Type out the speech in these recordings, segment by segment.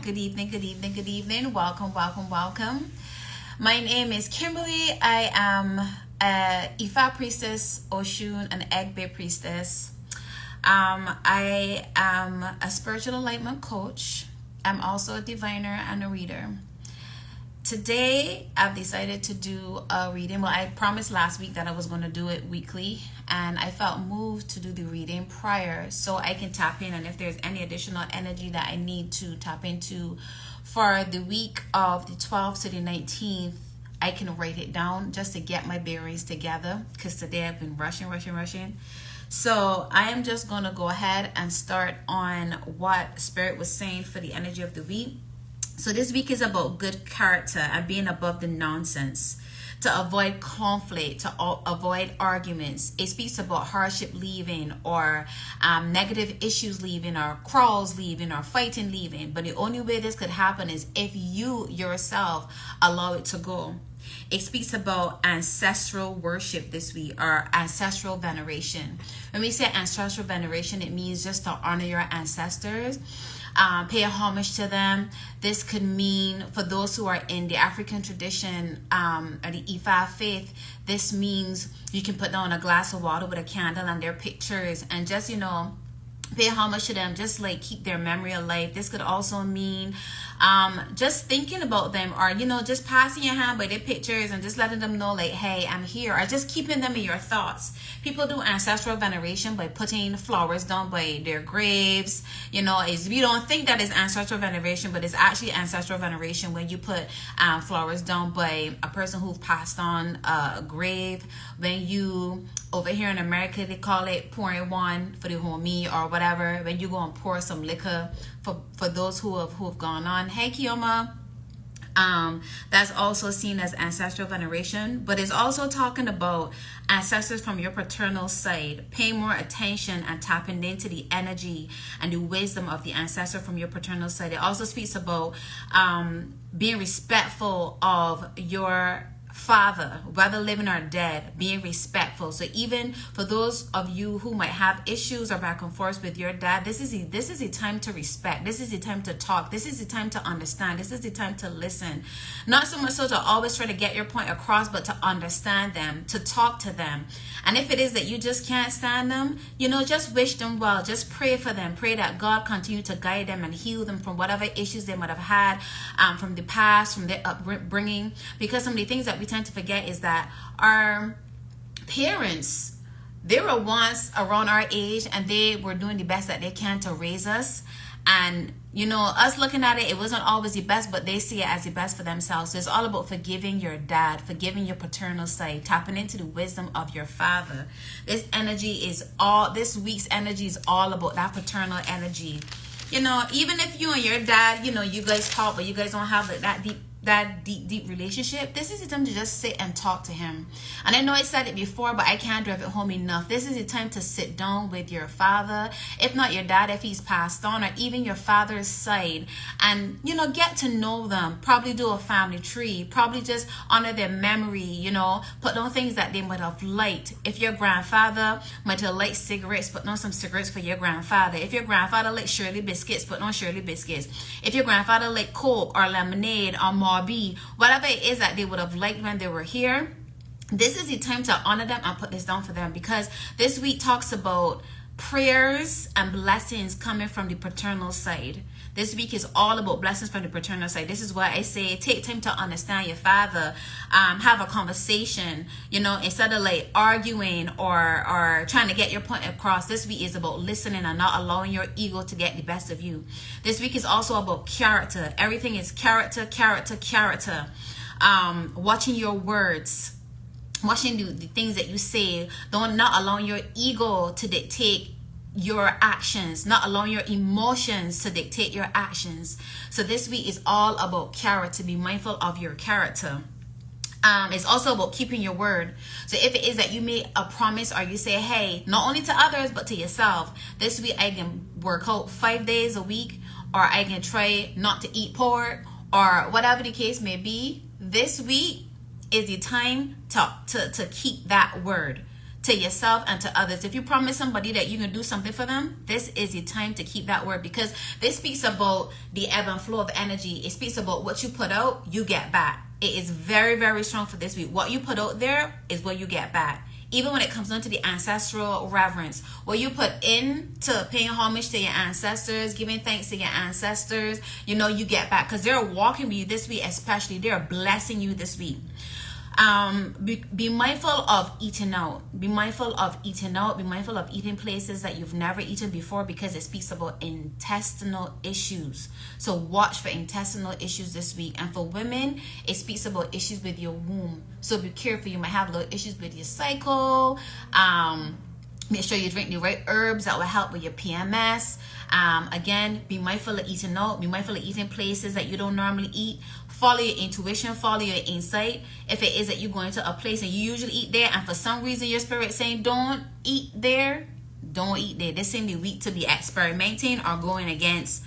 Good evening, good evening, good evening. Welcome, welcome, welcome. My name is Kimberly. I am a Ifa priestess, Oshun, an egg-based priestess. I am a spiritual enlightenment coach. I'm also a diviner and a reader. Today, I've decided to do a reading. Well, I promised last week that I was going to do it weekly, and I felt moved to do the reading prior so I can tap in, and if there's any additional energy that I need to tap into for the week of the 12th to the 19th, I can write it down just to get my bearings together, because today I've been rushing. So I am just going to go ahead and start on what Spirit was saying for the energy of the week. So this week is about good character and being above the nonsense, to avoid conflict, to avoid arguments. It speaks about hardship leaving, or negative issues leaving, or quarrels leaving, or fighting leaving. But the only way this could happen is if you yourself allow it to go. It speaks about ancestral worship this week, or ancestral veneration. When we say ancestral veneration, it means just to honor your ancestors. Pay a homage to them. This could mean, for those who are in the African tradition or the Ifa faith, this means you can put down a glass of water with a candle and their pictures and just, pay homage to them, just like keep their memory alive. This could also mean just thinking about them, or just passing your hand by their pictures and just letting them know, like, hey, I'm here, or just keeping them in your thoughts. People do ancestral veneration by putting flowers down by their graves. We don't think that is ancestral veneration, but it's actually ancestral veneration when you put flowers down by a person who passed on a grave. When you, over here in America, they call it pouring one for the homie or whatever. When you go and pour some liquor for those who have gone on. Hey, Kioma. That's also seen as ancestral veneration, but it's also talking about ancestors from your paternal side. Pay more attention and tapping into the energy and the wisdom of the ancestor from your paternal side. It also speaks about being respectful of your father, whether living or dead, being respectful. So even for those of you who might have issues or back and forth with your dad, this is the time to respect. This is the time to talk. This is the time to understand. This is the time to listen. Not so much so to always try to get your point across, but to understand them, to talk to them. And if it is that you just can't stand them, just wish them well. Just pray for them. Pray that God continue to guide them and heal them from whatever issues they might have had from the past, from their upbringing. Because some of the things that we tend to forget is that our parents, they were once around our age and they were doing the best that they can to raise us. And us looking at it wasn't always the best, but they see it as the best for themselves. So it's all about forgiving your dad, forgiving your paternal side, tapping into the wisdom of your father. This week's energy is all about that paternal energy. Even if you and your dad, you guys talk, but you guys don't have that deep relationship, this is the time to just sit and talk to him. And I know I said it before, but I can't drive it home enough. This is the time to sit down with your father, if not your dad, if he's passed on, or even your father's side, and get to know them. Probably do a family tree, probably just honor their memory, put down things that they might have liked. If your grandfather might have liked cigarettes, put down some cigarettes for your grandfather. If your grandfather liked Shirley biscuits, put down Shirley biscuits. If your grandfather liked Coke or lemonade or Marby, whatever it is that they would have liked when they were here, this is the time to honor them and put this down for them, because this week talks about prayers and blessings coming from the paternal side. This week is all about blessings from the paternal side. This is why I say take time to understand your father, have a conversation, instead of like arguing or trying to get your point across. This week is about listening and not allowing your ego to get the best of you. This week is also about character. Everything is character. Watching your words, watching the things that you say, not allowing your ego to dictate your actions, not allowing your emotions to dictate your actions. So this week is all about character. Be mindful of your character. It's also about keeping your word. So if it is that you make a promise, or you say, hey, not only to others but to yourself, this week I can work out 5 days a week, or I can try not to eat pork, or whatever the case may be. This week is the time to keep that word, to yourself and to others. If you promise somebody that you're going to do something for them, this is the time to keep that word, because this speaks about the ebb and flow of energy. It speaks about what you put out, you get back. It is very, very strong for this week. What you put out there is what you get back. Even when it comes down to the ancestral reverence, what you put in to paying homage to your ancestors, giving thanks to your ancestors, you know, you get back, because they're walking with you this week, especially they're blessing you this week. Be mindful of eating out. Be mindful of eating out. Be mindful of eating places that you've never eaten before, because it speaks about intestinal issues. So watch for intestinal issues this week. And for women, it speaks about issues with your womb. So be careful. You might have little issues with your cycle. Make sure you drink the right herbs that will help with your PMS. Again, be mindful of eating out. Be mindful of eating places that you don't normally eat. Follow your intuition. Follow your insight. If it is that you're going to a place and you usually eat there, and for some reason your spirit saying don't eat there, don't eat there. This ain't the week to be experimenting or going against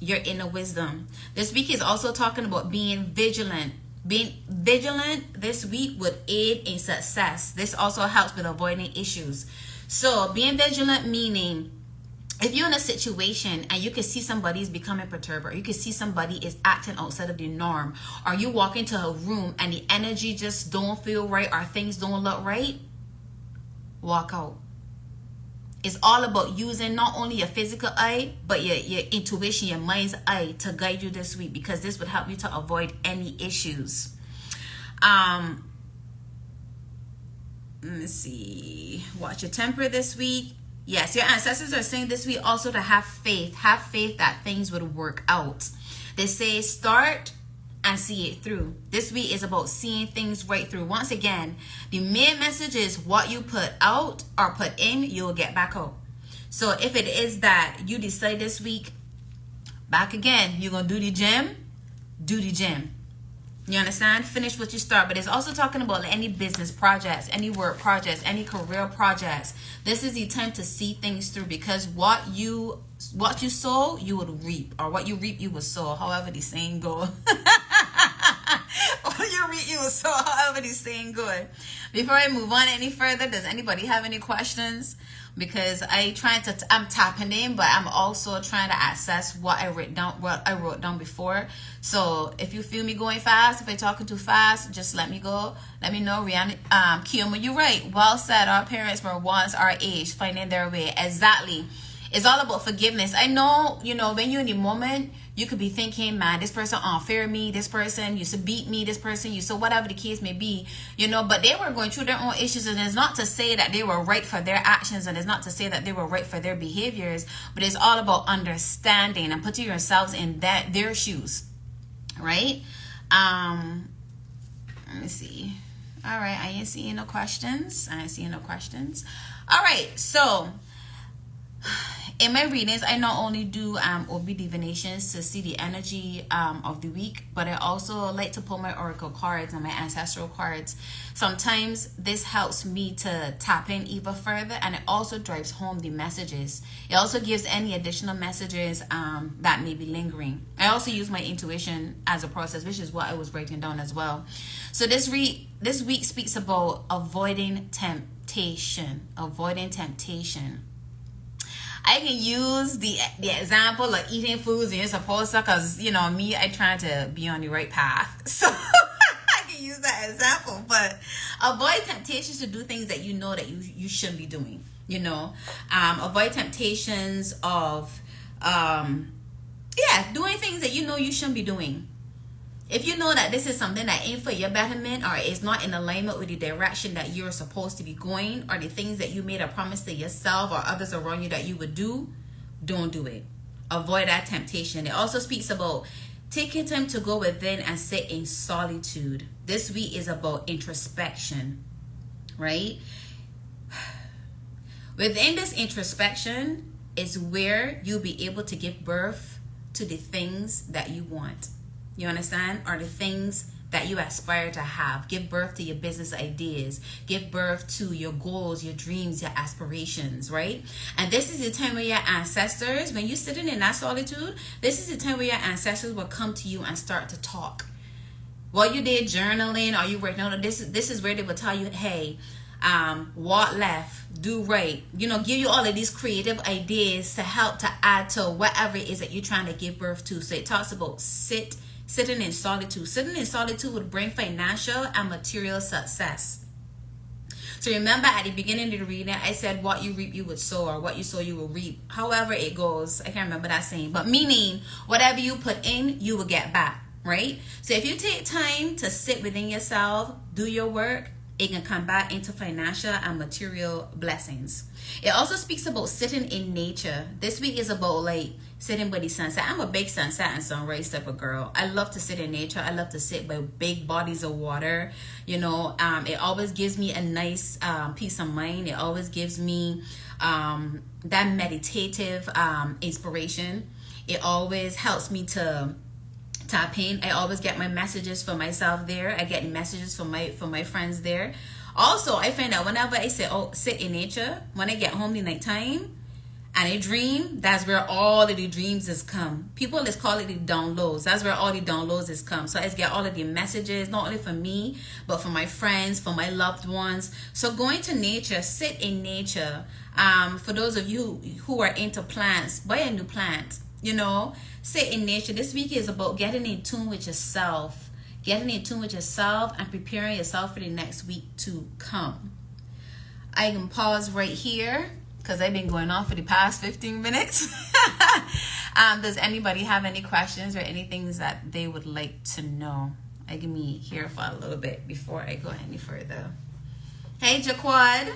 your inner wisdom. This week is also talking about being vigilant. Being vigilant this week would aid in success. This also helps with avoiding issues. So being vigilant meaning, if you're in a situation and you can see somebody's becoming perturbed, or you can see somebody is acting outside of the norm, or you walk into a room and the energy just don't feel right, or things don't look right, walk out. It's all about using not only your physical eye, but your intuition, your mind's eye to guide you this week, because this would help you to avoid any issues. Let me see. Watch your temper this week. Yes, your ancestors are saying this week also to have faith. Have faith that things would work out. They say start and see it through. This week is about seeing things right through. Once again, the main message is what you put out or put in, you'll get back out. So if it is that you decide this week, back again, you're going to do the gym, do the gym. You understand? Finish what you start. But it's also talking about any business projects, any work projects, any career projects. This is the time to see things through, because what you sow, you would reap, or what you reap, you will sow. However the saying goes. What you reap, you will sow. However the saying goes. Before I move on any further, does anybody have any questions? Because I'm tapping in, but I'm also trying to access what I wrote down before. So if you feel me going fast, if I'm talking too fast, just let me go. Let me know. Rihanna, Kiyomo, you're right. Well said. Our parents were once our age, finding their way. Exactly. It's all about forgiveness. I know, when you're in the moment, you could be thinking, man, this person unfair me, this person used to beat me, this person used to, whatever the case may be, but they were going through their own issues, and it's not to say that they were right for their actions, and it's not to say that they were right for their behaviors, but it's all about understanding and putting yourselves in their shoes, right? Let me see. All right, I ain't seeing no questions. All right, so in my readings, I not only do OB divinations to see the energy of the week, but I also like to pull my oracle cards and my ancestral cards. Sometimes this helps me to tap in even further, and it also drives home the messages. It also gives any additional messages that may be lingering. I also use my intuition as a process, which is what I was writing down as well. So this week speaks about avoiding temptation. I can use the example of eating foods and you're supposed to, because, me, I try to be on the right path. So I can use that example. But avoid temptations to do things that you know that you shouldn't be doing. Avoid temptations of, doing things that you know you shouldn't be doing. If you know that this is something that ain't for your betterment, or it's not in alignment with the direction that you're supposed to be going, or the things that you made a promise to yourself or others around you that you would do, don't do it. Avoid that temptation. It also speaks about taking time to go within and sit in solitude. This week is about introspection, right? Within this introspection is where you'll be able to give birth to the things that you want. You understand? Or the things that you aspire to have. Give birth to your business ideas. Give birth to your goals, your dreams, your aspirations, right? And this is the time where your ancestors, when you're sitting in that solitude, this is the time where your ancestors will come to you and start to talk. What you did journaling, or you writing down, this is where they will tell you, hey, walk left, do right. Give you all of these creative ideas to help to add to whatever it is that you're trying to give birth to. So it talks about sitting in solitude. Sitting in solitude would bring financial and material success. So remember at the beginning of the reading, I said what you reap you would sow, or what you sow you will reap. However it goes, I can't remember that saying, but meaning whatever you put in, you will get back, right? So if you take time to sit within yourself, do your work, it can come back into financial and material blessings. It also speaks about sitting in nature. This week is about like sitting by the sunset. I'm a big sunset and sunrise type of girl. I love to sit in nature. I love to sit by big bodies of water. It always gives me a nice peace of mind. It always gives me that meditative inspiration. It always helps me to tap in. I always get my messages for myself there. I get messages from my friends there. Also, I find that whenever I sit in nature, when I get home the nighttime and I dream, that's where all of the dreams is come. People just call it the downloads. That's where all the downloads is come. So I get all of the messages, not only for me, but for my friends, for my loved ones. So going to nature, sit in nature. For those of you who are into plants, buy a new plant. Sit in nature. This week is about getting in tune with yourself. Getting in tune with yourself and preparing yourself for the next week to come. I can pause right here because I've been going on for the past 15 minutes. Does anybody have any questions or anything that they would like to know? I can be here for a little bit before I go any further. Hey, Jaquad.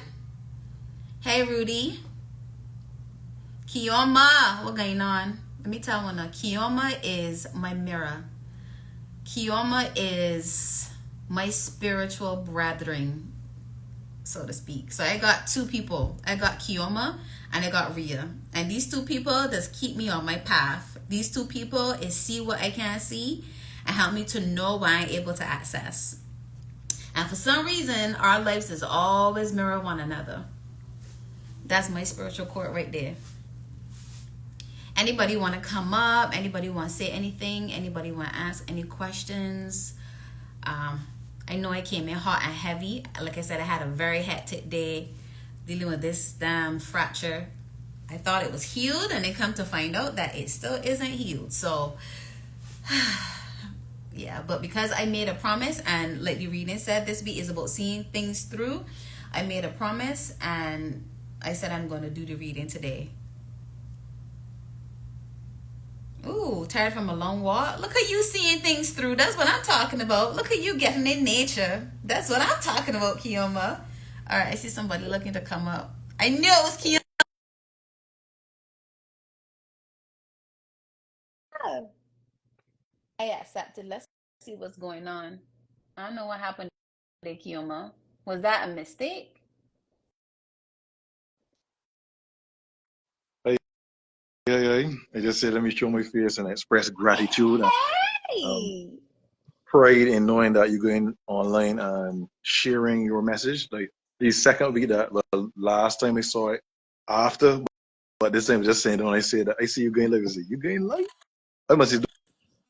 Hey, Rudy. Kioma, what going on? Let me tell you now. Kioma is my mirror. Kioma is my spiritual brethren, so to speak. So I got two people. I got Kioma and I got Rhea. And these two people just keep me on my path. These two people is see what I can't see and help me to know what I'm able to access. And for some reason, our lives is always mirror one another. That's my spiritual cord right there. Anybody want to come up? Anybody want to say anything? Anybody want to ask any questions? I know I came in hot and heavy. Like I said, I had a very hectic day dealing with this damn fracture. I thought it was healed, and then come to find out that it still isn't healed. So, yeah. But because I made a promise, and like the reading said, this week is about seeing things through. I made a promise, and I said I'm going to do the reading today. Ooh, tired from a long walk? Look at you seeing things through. That's what I'm talking about. Look at you getting in nature. That's what I'm talking about, Kioma. All right, I see somebody looking to come up. I knew it was Kioma. I accepted. Let's see what's going on. I don't know what happened to Kioma. Was that a mistake? I just said, let me show my face and express gratitude and Hey! pride in knowing that you're going online and sharing your message. Like the second week that last time I saw it after, but this time just saying when I say that I see you going live, I say, you going live? I must say,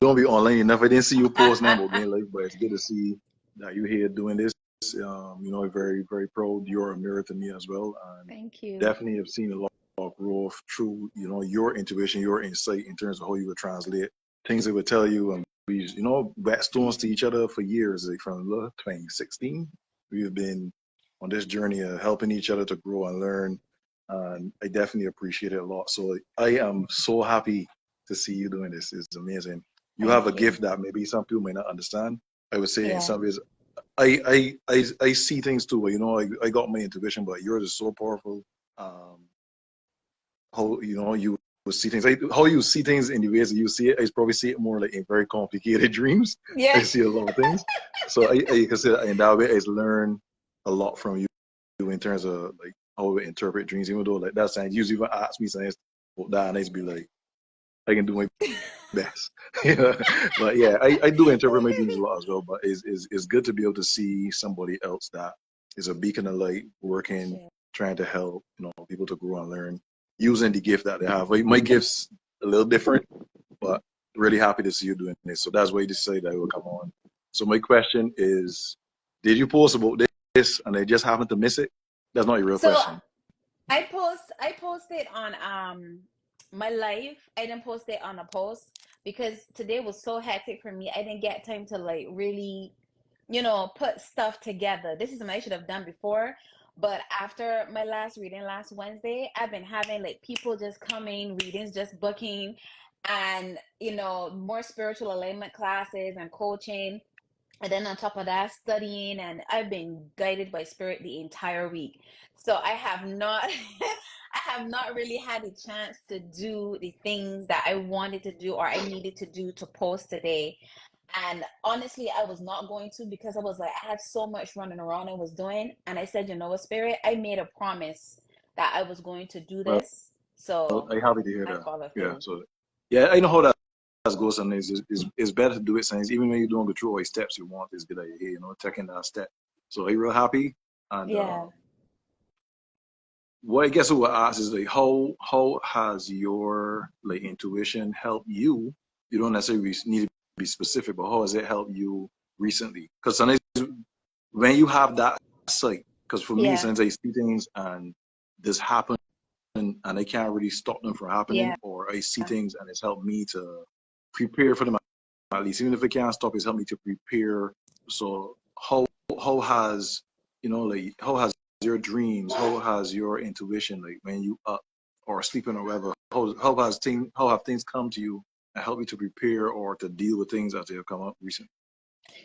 don't be online enough. I didn't see you post now about going live, but it's good to see that you're here doing this. Very, very proud. You're a mirror to me as well. And Thank you. definitely have seen a lot of growth through, your intuition, your insight in terms of how you would translate things they would tell you. And we, backstones to each other for years, like from 2016. We've been on this journey of helping each other to grow and learn. And I definitely appreciate it a lot. So I am so happy to see you doing this. It's amazing. You have a gift that maybe some people may not understand. I would say in some ways, I see things too. I got my intuition, but yours is so powerful. How you will see things, how you see things in the ways that you see it. I probably see it more like in very complicated dreams. Yeah. I see a lot of things. So I can say in that way, I learn a lot from you in terms of like how we interpret dreams. Even though like that science usually even ask me science about that, and I just be like, I can do my best. But yeah, I do interpret my dreams a lot as well. But it's good to be able to see somebody else that is a beacon of light, working, trying to help people to grow and learn, using the gift that they have. Like, my gift's a little different, but really happy to see you doing this. So that's why you decided I will come on. So my question is, did you post about this and they just happen to miss it, that's not your real So question. I posted on my life. I didn't post it on a post because today was so hectic for me. I didn't get time to like really, put stuff together. This is something I should have done before. But after my last reading last Wednesday, I've been having like people just coming, readings just booking, and more spiritual alignment classes and coaching. And then on top of that, studying, and I've been guided by spirit the entire week. So I have not I have not really had a chance to do the things that I wanted to do or I needed to do to post today. And honestly, I was not going to because I was like, I had so much running around I was doing. And I said, you know what, spirit, I made a promise that I was going to do Well, this. So I'm happy to hear I that. follow Yeah. through. So yeah, I know how that goes. And it's better to do it since even when you don't go through all the steps you want, it's good idea, taking that step. So I'm real happy. And Yeah. what I guess what I ask is like how has your like intuition helped you? You don't necessarily need to be specific, but how has it helped you recently? Because sometimes when you have that sight, because for me, Yeah. since I see things and this happen and I can't really stop them from happening, Yeah. or I see things and it's helped me to prepare for them at least, even if I can't stop, it's helped me to prepare. So how has like how has your dreams, how has your intuition like when you up or sleeping or whatever, how have things come to you and help you to prepare or to deal with things as they have come up recently?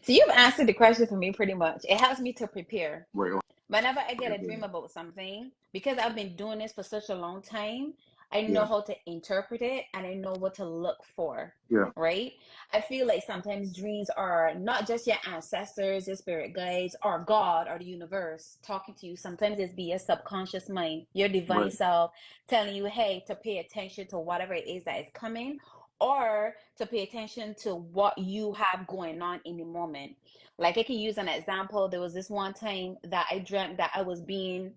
So you've answered the question for me pretty much. It helps me to prepare. Right. Whenever I Okay, get a dream good. about something, because I've been doing this for such a long time, I know Yeah. how to interpret it and I know what to look for, Yeah. right? I feel like sometimes dreams are not just your ancestors, your spirit guides, or God or the universe talking to you. Sometimes it's be your subconscious mind, your divine Right. self telling you, hey, to pay attention to whatever it is that is coming or to pay attention to what you have going on in the moment. Like I can use an example. There was this one time that I dreamt that I was in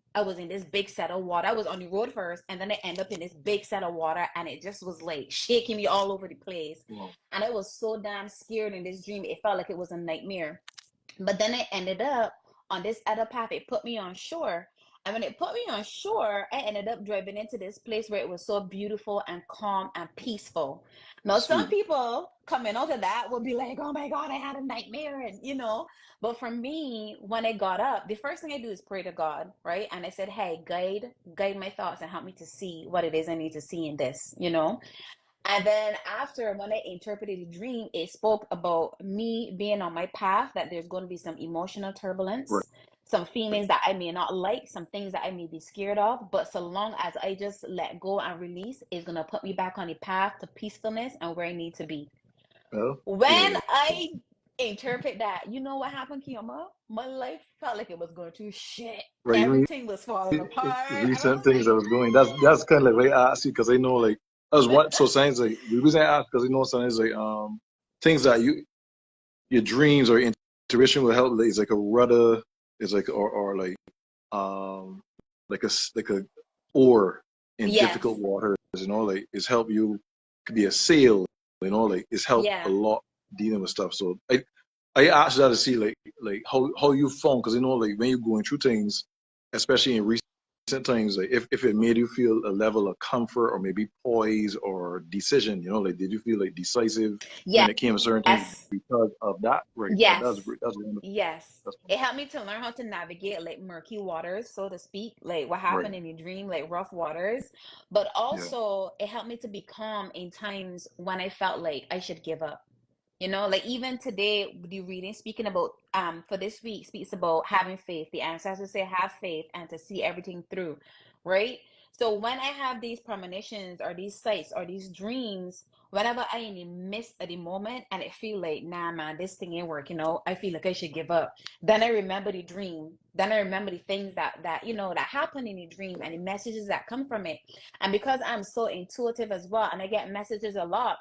this big set of water. I was on the road first, and then I end up in this big set of water, and it just was like shaking me all over the place. Wow. And I was so damn scared in this dream. It felt like it was a nightmare. But then I ended up on this other path. It put me on shore. And when it put me on shore, I ended up driving into this place where it was so beautiful and calm and peaceful. Now, some Sweet. people coming out of that will be like, oh my God, I had a nightmare. And. But for me, when I got up, the first thing I do is pray to God, right? And I said, hey, guide my thoughts and help me to see what it is I need to see in this. And then after, when I interpreted the dream, it spoke about me being on my path, that there's going to be some emotional Right. turbulence, some feelings that I may not like, some things that I may be scared of. But so long as I just let go and release, it's going to put me back on the path to peacefulness and where I need to be. Well, When yeah. I interpret that, you know what happened, Kiyama? My life felt like it was going to shit. Right. You mean Everything was falling apart. And I recent was things like, that was going. That's kind of like way I ask you because I know like as what so sometimes like the reason I ask because I know sometimes like things that your dreams or intuition will help. Like, it's like a rudder. It's like or um like a oar in difficult yes, waters. Like it's help you could be a sail. Like it's helped a yeah, lot dealing with stuff. So I asked that to see like how you found because like when you're going through things, especially in recent times, like if it made you feel a level of comfort or maybe poise or decision, like did you feel like decisive when yes, it came to certain things because of that? Right. That's yes. great. That's wonderful. Yes. That's It wonderful. helped me to learn how to navigate like murky waters, so to speak, like what Right. happened in your dream, like rough waters. But Yeah. also, it helped me to be calm in times when I felt like I should give up. Like even today, the reading speaking about for this week speaks about having faith. The ancestors say have faith and to see everything through, right? So when I have these premonitions or these sights or these dreams, whenever I in the midst of the moment and it feel like, nah man, this thing ain't working out, I feel like I should give up. Then I remember the dream. Then I remember the things that happen in the dream and the messages that come from it. And because I'm so intuitive as well, and I get messages a lot,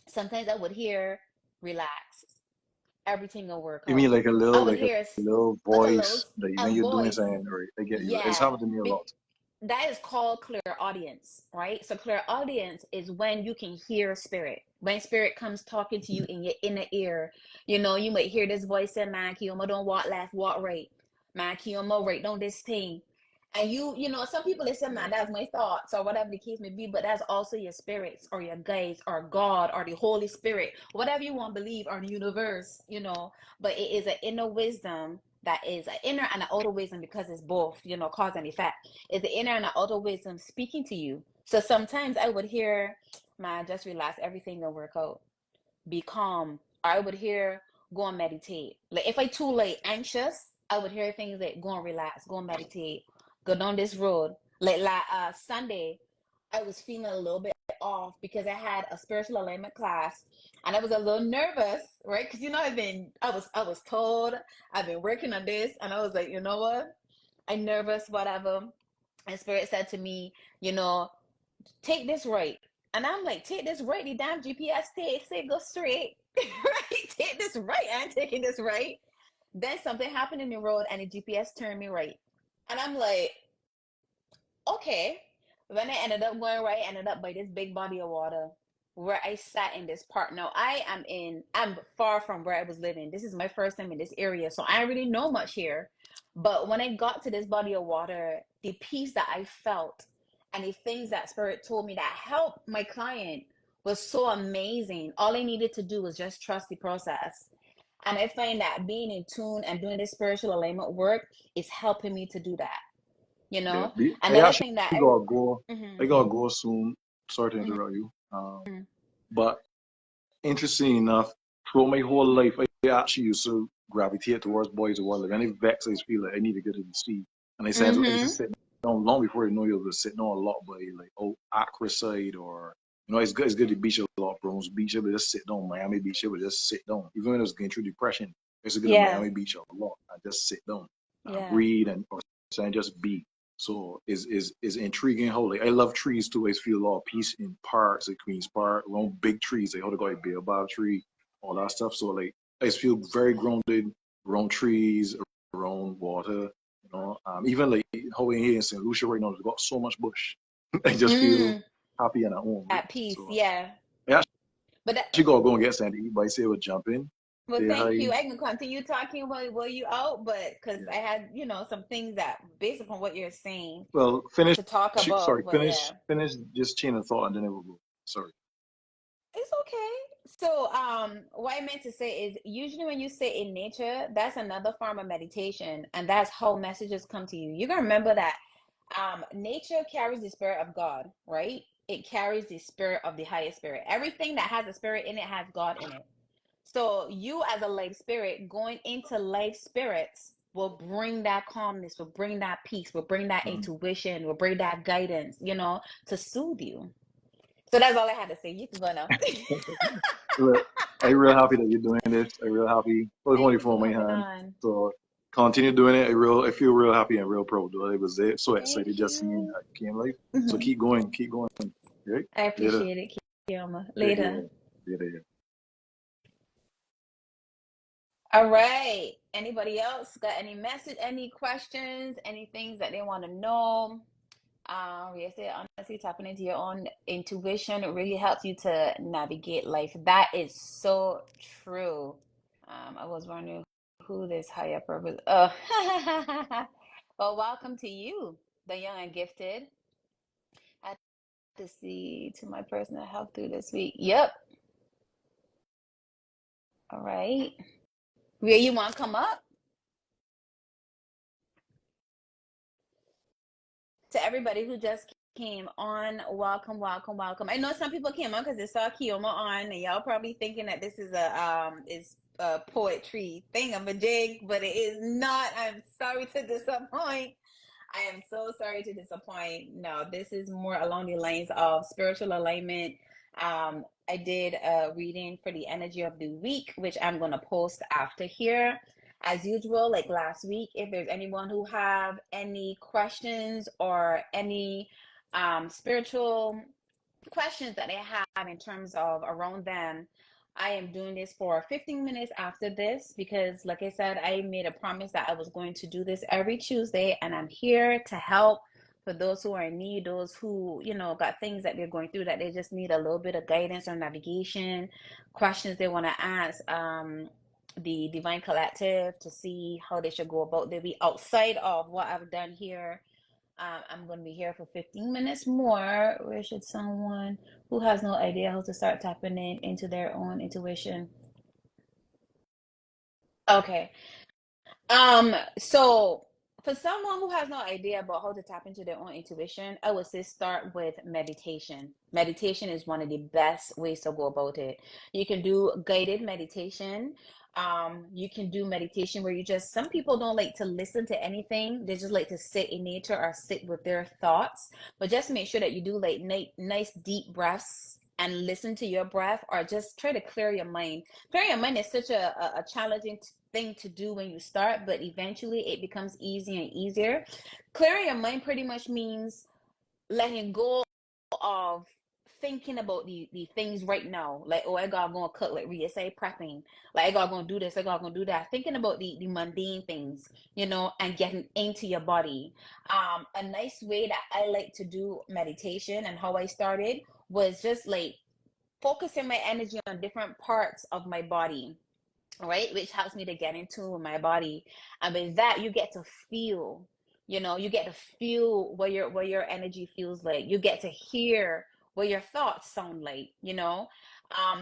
sometimes I would hear relax, everything will work You mean out. I would like a hear little like a little voice that a when you're doing voice. something, right? I get you. It's Yeah. happened to me a lot. That is called clear audience, right? So clear audience is when you can hear spirit. When spirit comes talking to you in your inner ear, you might hear this voice say, man, Kiyoma, don't walk left, walk right. Man, Kiyoma, write down this thing. And you know, some people they say, man, that's my thoughts or whatever the case may be, but that's also your spirits or your guides or God or the Holy Spirit, whatever you want to believe, or the universe, you know. But it is an inner wisdom that is an inner and an outer wisdom, because it's both, you know, cause and effect. It's the inner and the outer wisdom speaking to you. So sometimes I would hear, man, just relax, everything will work out, be calm. Or I would hear, go and meditate. Like if I too like anxious, I would hear things like go and relax, go and meditate, go down this road. Like Sunday, I was feeling a little bit off because I had a spiritual alignment class and I was a little nervous, right? Because you know I was told I've been working on this, and I was like, you know what? I'm nervous, whatever. And spirit said to me, you know, take this right. And I'm like, take this right. The damn GPS say go straight. Right? Take this right. I'm taking this right. Then something happened in the road and the GPS turned me right. And I'm like, okay. When I ended up going right, I ended up by this big body of water where I sat in this park. Now I'm far from where I was living. This is my first time in this area, so I don't really know much here. But when I got to this body of water, the peace that I felt and the things that spirit told me that helped my client was so amazing. All I needed to do was just trust the process. And I find that being in tune and doing this spiritual alignment work is helping me to do that, you Yeah, know? I Another actually thing that I gotta go. hmm I gotta go soon. Sorry to hmm interrupt you. But interesting enough, throughout my whole life, I actually used to gravitate towards boys of world. Like any vex, I just feel like I need to get to the sea. And I used to hmm sit down long before I know you was sitting on a lot by like Accra side, or it's good to beach a lot, Bronx Beach. I would just sit down, Miami Beach. I would just sit down. Even when I was going through depression, I used to go to Yeah, Miami Beach a lot. I just sit down, yeah. breathe, and just be. So is intriguing how like I love trees too. I feel a lot of peace in parks, like Queens Park, around big trees, like how to go like Baobab tree, all that stuff. So like I just feel very grounded around trees, around water, even like how in here in St. Lucia right now, there's got so much bush. I just feel Mm, happy and at home, right? at peace, So yeah. I But actually gotta go and get something to eat, but I say I would jump in, well, say thank hi. you. I can continue talking while you out, but because Yeah. I had, you know, some things that based upon what you're saying Well, finish. to talk Sorry, about. But yeah, finish this chain of thought, and then it will go. Sorry. it's okay. So, what I meant to say is usually when you say in nature, that's another form of meditation, and that's how messages come to you. You gotta remember that nature carries the spirit of God, right? It carries the spirit of the highest spirit. Everything that has a spirit in it has God in it. So you as a life spirit going into life spirits will bring that calmness, will bring that peace, will bring that Mhm. intuition, will bring that guidance, you know, to soothe you. So that's all I had to say. You can go now. Look, I'm real happy that you're doing this. I'm real happy. Well, it's Thank only you for for my coming hand. on. So continue doing it. I feel real happy and real proud. I was there, so excited Thank just seeing you. that came live. So Hmm. keep going, keep going. Right? I Later. appreciate it, Kiyoma. Yeah, Later. yeah, yeah, yeah. All right. Anybody else got any message, any questions, any things that they want to know? Yes, honestly, tapping into your own intuition really helps you to navigate life. That is so true. I was wondering who this higher purpose. Oh, well, welcome to you, the young and gifted. I had to see to my personal health through this week. Yep. All right. Where you want to come up? To everybody who just came on, welcome, welcome, welcome. I know some people came on because they saw Kioma on, and y'all probably thinking that this is a poetry thing of a jig, but it is not. I'm sorry to disappoint. I am so sorry to disappoint. No, this is more along the lines of spiritual alignment. I did a reading for the energy of the week, which I'm going to post after here. As usual, like last week, if there's anyone who have any questions or any spiritual questions that they have in terms of around them, I am doing this for 15 minutes after this because, like I said, I made a promise that I was going to do this every Tuesday, and I'm here to help for those who are in need, those who, you know, got things that they're going through that they just need a little bit of guidance or navigation, questions they want to ask. the Divine Collective to see how they should go about their week outside of what I've done here. I'm going to be here for 15 minutes more. Where should someone who has no idea how to start tapping into their own intuition? Okay. So for someone who has no idea about how to tap into their own intuition, I would say start with meditation. Meditation is one of the best ways to go about it. You can do guided meditation. You can do meditation where you just, some people don't like to listen to anything. They just like to sit in nature or sit with their thoughts. But just make sure that you do like nice deep breaths and listen to your breath, or just try to clear your mind. Clearing your mind is such a challenging thing to do when you start, but eventually it becomes easier and easier. Clearing your mind pretty much means letting go of thinking about the things right now. Like, oh, I gotta go cook, like Rhea say, prepping. Like, I gotta go do this, I gotta go do that. Thinking about the mundane things, and getting into your body. A nice way that I like to do meditation and how I started was just like focusing my energy on different parts of my body, right? Which helps me to get in tune with my body. And with that, you get to feel, you get to feel what your energy feels like. You get to hear what your thoughts sound like,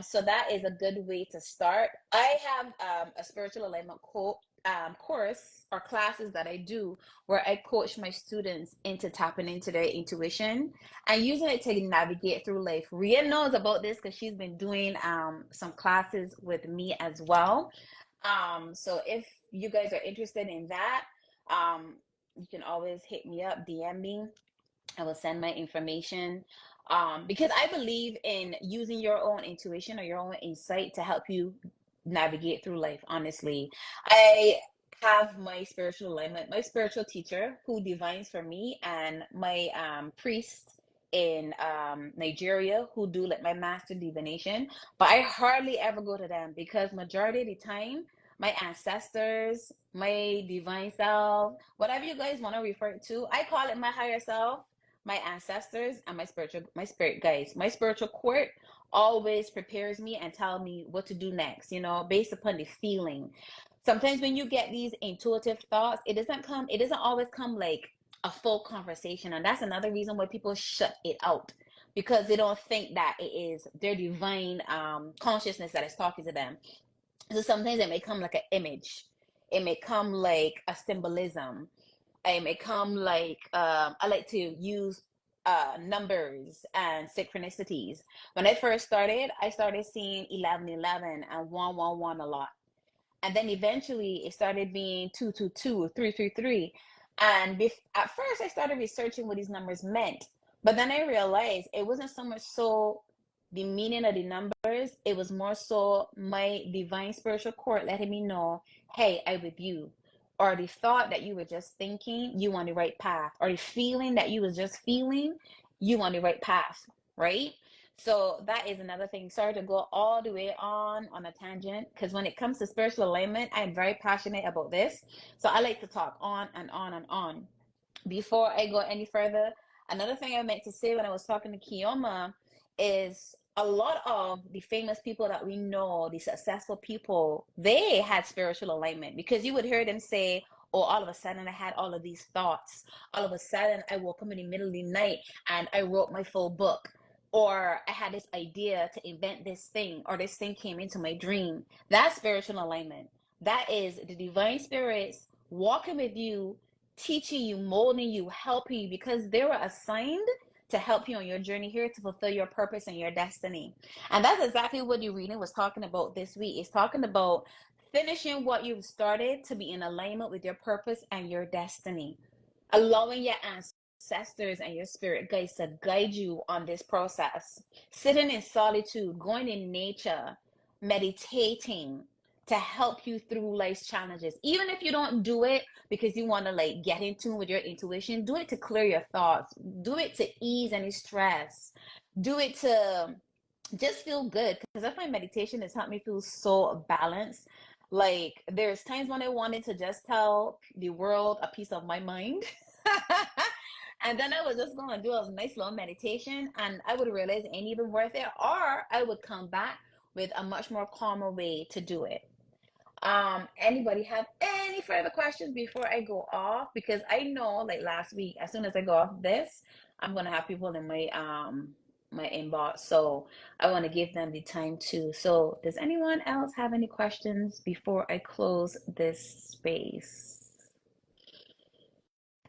So that is a good way to start. I have a spiritual alignment course or classes that I do where I coach my students into tapping into their intuition and using it to navigate through life. Ria knows about this because she's been doing some classes with me as well. So if you guys are interested in that, you can always hit me up, DM me. I will send my information. Because I believe in using your own intuition or your own insight to help you navigate through life, honestly. I have my spiritual alignment, my spiritual teacher who divines for me, and my priest in Nigeria who do like my master divination. But I hardly ever go to them because majority of the time, my ancestors, my divine self, whatever you guys want to refer to, I call it my higher self, my ancestors, and my spirit guides. My spiritual court always prepares me and tell me what to do next, based upon the feeling. Sometimes when you get these intuitive thoughts, it doesn't always come like a full conversation. And that's another reason why people shut it out, because they don't think that it is their divine consciousness that is talking to them. So sometimes it may come like an image, it may come like a symbolism, it may come like I like to use numbers and synchronicities. When I first started, I started seeing 1111 and 111 a lot. And then eventually it started being 222, 333. And at first I started researching what these numbers meant. But then I realized it wasn't so much so the meaning of the numbers, it was more so my divine spiritual court letting me know, hey, I with you. Or the thought that you were just thinking, you on the right path. Or the feeling that you was just feeling, you on the right path, right? So that is another thing. Sorry to go all the way on a tangent, because when it comes to spiritual alignment, I'm very passionate about this. So I like to talk on and on and on. Before I go any further, another thing I meant to say when I was talking to Kioma is a lot of the famous people that we know, the successful people, they had spiritual alignment, because you would hear them say, oh, all of a sudden I had all of these thoughts. All of a sudden I woke up in the middle of the night and I wrote my full book. Or I had this idea to invent this thing, or this thing came into my dream. That's spiritual alignment. That is the divine spirits walking with you, teaching you, molding you, helping you, because they were assigned to help you on your journey here to fulfill your purpose and your destiny. And that's exactly what your reading was talking about this week. It's talking about finishing what you've started to be in alignment with your purpose and your destiny, allowing your ancestors and your spirit guides to guide you on this process. Sitting in solitude, going in nature, meditating to help you through life's challenges. Even if you don't do it because you want to like get in tune with your intuition, do it to clear your thoughts, do it to ease any stress, do it to just feel good, because I find meditation has helped me feel so balanced. Like there's times when I wanted to just tell the world a piece of my mind. And then I was just going to do a nice little meditation and I would realize it ain't even worth it, or I would come back with a much more calmer way to do it. Anybody have any further questions before I go off? Because I know, like last week, as soon as I go off this, I'm gonna have people in my inbox. So I want to give them the time too. So does anyone else have any questions before I close this space?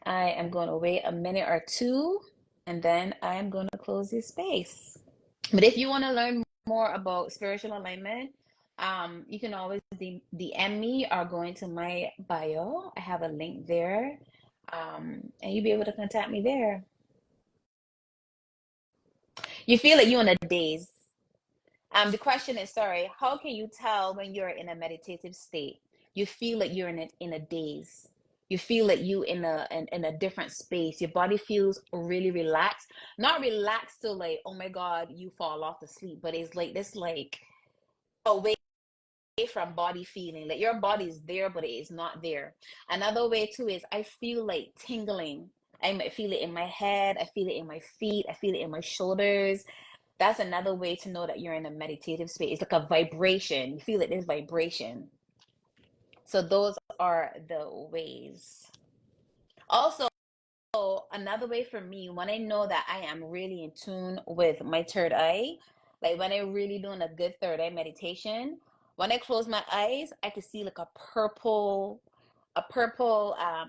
I am going to wait a minute or two, and then I am going to close this space. But if you want to learn more about spiritual alignment, you can always DM me or go into my bio. I have a link there, and you'll be able to contact me there. You feel like you're in a daze. The question is, sorry, how can you tell when you're in a meditative state? You feel like you're in a daze. You feel like you in a different space. Your body feels really relaxed. Not relaxed to like, oh my God, you fall off to sleep, but it's like this like away from body feeling. Like your body is there, but it is not there. Another way too is I feel like tingling. I might feel it in my head, I feel it in my feet, I feel it in my shoulders. That's another way to know that you're in a meditative space. It's like a vibration. You feel it, there's vibration. So those are the ways. Also, another way for me, when I know that I am really in tune with my third eye, like when I'm really doing a good third eye meditation, when I close my eyes, I can see like a purple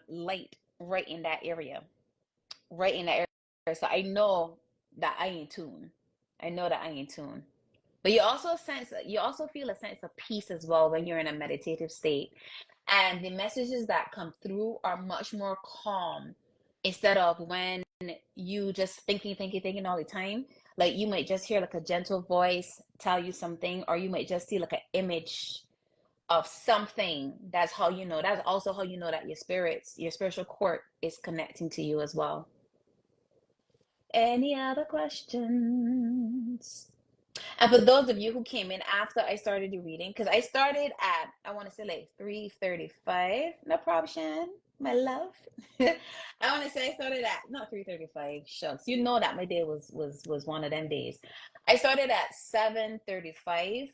light right in that area, right in that area. So I know that I in tune. I know that I in tune. But you also feel a sense of peace as well when you're in a meditative state. And the messages that come through are much more calm instead of when you just thinking all the time. Like you might just hear like a gentle voice tell you something, or you might just see like an image of something. That's how you know. That's also how you know that your spiritual court is connecting to you as well. Any other questions? And for those of you who came in after I started the reading, because I started at, I want to say like 3:35. No problem, Shan, my love. I want to say I started at not 3:35. Shucks, you know that my day was one of them days. I started at 7:35,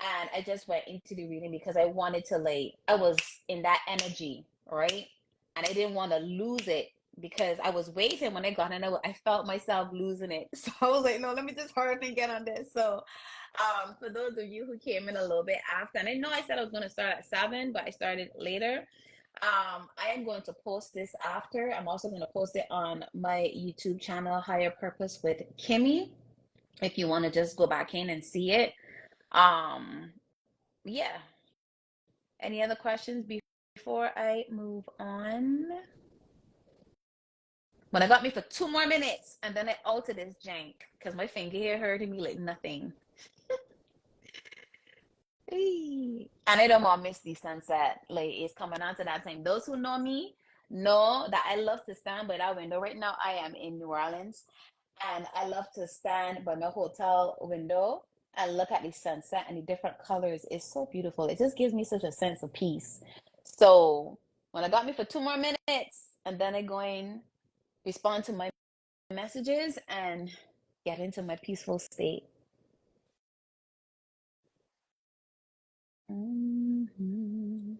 and I just went into the reading because I wanted to like I was in that energy, right? And I didn't want to lose it because I was waiting when I got in. I felt myself losing it. So I was like, no, let me just hurry up and get on this. So for those of you who came in a little bit after, and I know I said I was going to start at 7, but I started later. I am going to post this after. I'm also going to post it on my YouTube channel, Higher Purpose with Kimmy, if you want to just go back in and see it. Um, yeah. Any other questions before I move on? But I got me for 2 more minutes, and then I altered this jank because my finger here hurting me like nothing. And I don't want to miss the sunset. Like it's coming on to that time. Those who know me know that I love to stand by that window. Right now, I am in New Orleans, and I love to stand by my hotel window and look at the sunset and the different colors. It's so beautiful. It just gives me such a sense of peace. So when I got me for 2 more minutes, and then I go in, respond to my messages, and get into my peaceful state. Mhm.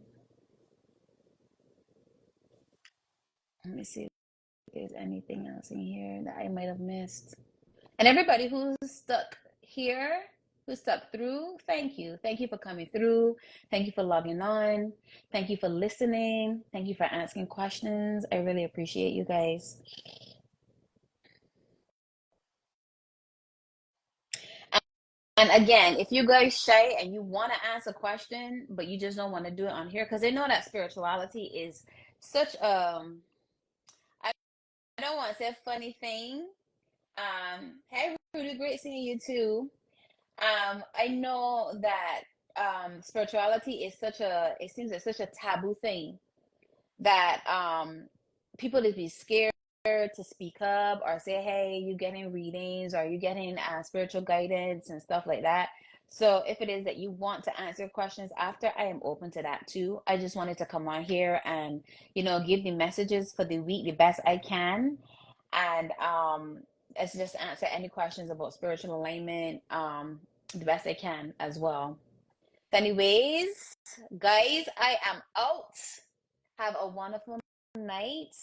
Let me see if there's anything else in here that I might have missed. And everybody who's stuck here, who's stuck through, thank you. Thank you for coming through. Thank you for logging on. Thank you for listening. Thank you for asking questions. I really appreciate you guys. And again, if you guys shy and you want to ask a question, but you just don't want to do it on here, because they know that spirituality is such I don't want to say a funny thing. Hey Rudy, great seeing you too. I know that spirituality is it seems like such a taboo thing that people to be scared to speak up or say, hey, you getting readings or you getting spiritual guidance and stuff like that. So if it is that you want to answer questions after, I am open to that too. I just wanted to come on here and, give the messages for the week the best I can. And let's just answer any questions about spiritual alignment the best I can as well. Anyways, guys, I am out. Have a wonderful night.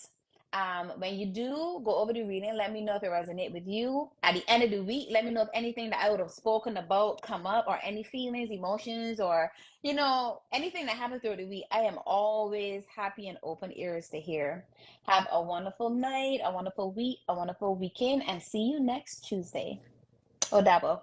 When you do go over the reading, let me know if it resonates with you. At the end of the week, let me know if anything that I would have spoken about come up, or any feelings, emotions, or anything that happened through the week. I am always happy and open ears to hear. Have a wonderful night, a wonderful week, a wonderful weekend, and see you next Tuesday. Odabo.